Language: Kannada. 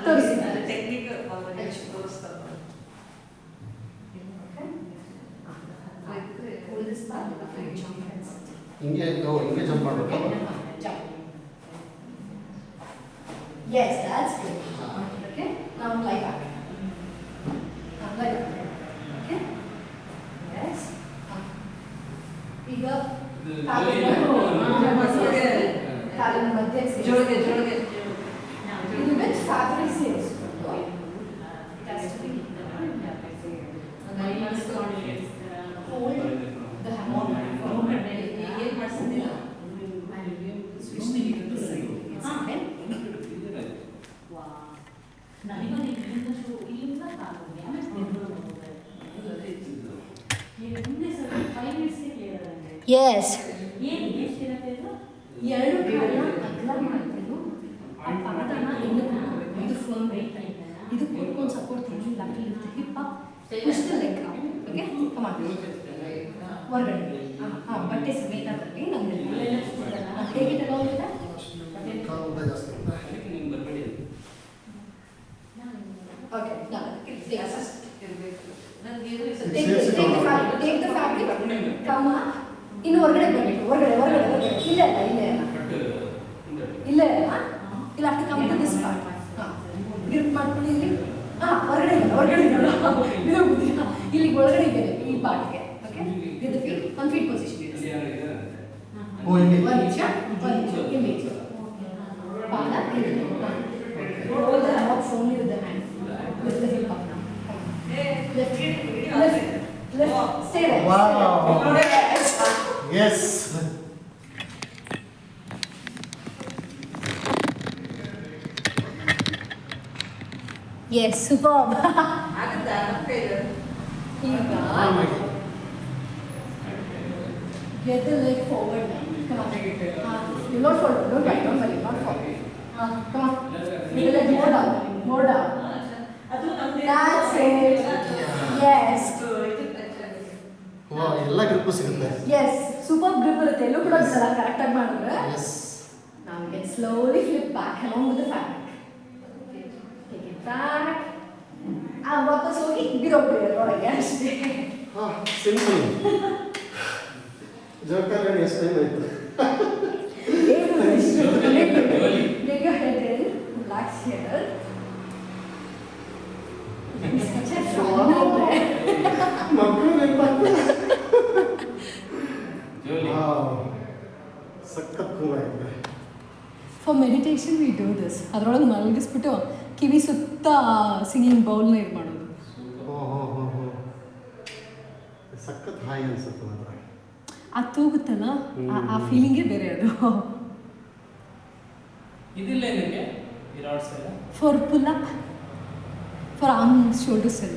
ತೋರಿಸಿ ಟೆಕ್ನಿಕ್ ತೋರಿಸ್ತಾರೆ. ಹಿಂಗೆ ಜಂಪ್ ಮಾಡಬೇಕು. Yes, that's good. Okay, now lie back. Lie back. Okay. Yes. ಈಗ ಕಾಲಿನ ಮಧ್ಯೆ ಜೋಳಿಗೆ ಇದು ವಿತ್ ಫ್ಯಾಬ್ರಿಕ್ ಸೇರಿಸ್ಕೊಂಡು hold the hammock. ಏನು ಮಾಡಿಸಿದ್ದೀರಾ? ಎಸ್ ಎರಡು ಕಾಲನ್ನ ಅಗಲ ಮಾಡ್ಕೊಂಡು ಆ ಪಾದನ ಹಿಂದೆ ಕೂತ್ಕೋಬೇಕು. ಇದು ಫರ್ಮ್ ವೆಯ್ಟ್ ಇದು ಕೂತ್ಕೊಂಡು ಸಪೋರ್ಟ್ ಮಾಡಿ ಲಕ್ಕಿ ಇರುತ್ತೆ hip up push the leg up. Okay come on ಹೊರಗಡೆ ಬಟ್ಟೆ ಸಮೇತ ಬರಲಿ ನಮಗೆ ಹೇಗೆ ತಗೊಂಡಿಲ್ಲ okay take the fabric come ಇನ್ನು ಹೊರಗಡೆ ಬರಬೇಕು. ಹೊರಗಡೆ ಇಲ್ಲೇ ಇಲ್ಲ ಇಲ್ಲ ಅಷ್ಟು come to this part. Grip ಮಾಡ್ಕೊಂಡು ಇಲ್ಲಿ ಹೊರಗಡೆ ಇದು ಗೊತ್ತಿಲ್ಲ ಇಲ್ಲಿ ಒಳಗಡೆ ಇದೆ ಈ ಪಾರ್ಟ್ಗೆ. Okay with feet one feet position. ಒಂದು ನಿಮಿಷ ಇಮೇಜ್ ಪಾದ hold the hammock firmly with the hand. Lift the hip up now. Lift. Stay there. Wow. Yes. Yes, superb. ಆಗುತ್ತಾ ಕೈದು? ಈಗ get the leg forward now. Come on. You're not forward. Don't worry. Not forward. Come on. Get the leg more down. ಅದು ನಮ್ದೇ. That's it. Yes. ಎಲ್ಲ ಗ್ರಿಪ್ಪು ಸಿಗುತ್ತೆ. Yes. Superb grip ಇರುತ್ತೆ. ಎಲ್ಲೂ ಕೂಡ ಬಿಡಲ್ಲ ಕರೆಕ್ಟ್ ಆಗಿ ಮಾಡಿದ್ರೆ. Yes. Now we can slowly flip back along with the fabric. Take it back. ವಾಪಸ್ ಹೋಗಿ ಬಿಡೋಗ್ಬಿಡಿ ಅದರೊಳಗೆ ಅಷ್ಟೇ. ಸಿಂಪಲ್. ಜೋಕಾಲಿ ಎಷ್ಟು ಟೈಮ್ ಆಯ್ತು? Take your head in, relax here. Such a fun ಮಕ್ಕಳು ಸಖತ್ ಕೂಲ್ ಆಗಿದೆ. For meditation we do this. ಅದರೊಳಗೆ ಮಲಗಿಸ್ಬಿಟ್ಟು ಕಿವಿ ಸುತ್ತ ಸಿಂಗಿಂಗ್ ಬೌಲ್ನ ಇದು ಮಾಡೋದು. ಸಖತ್ ಹಾಯ್ ಅನ್ಸುತ್ತೆ ಮಾತ್ರ. ಅದು ತೂಗುತ್ತಲ್ಲ ಆ ಫೀಲಿಂಗೇ ಬೇರೆ ಅದು. ಇದಿಲ್ಲ ಏನಕ್ಕೆ ಈ ರಾಡ್ಸ್ ಎಲ್ಲ For pull up, for arms, shoulders and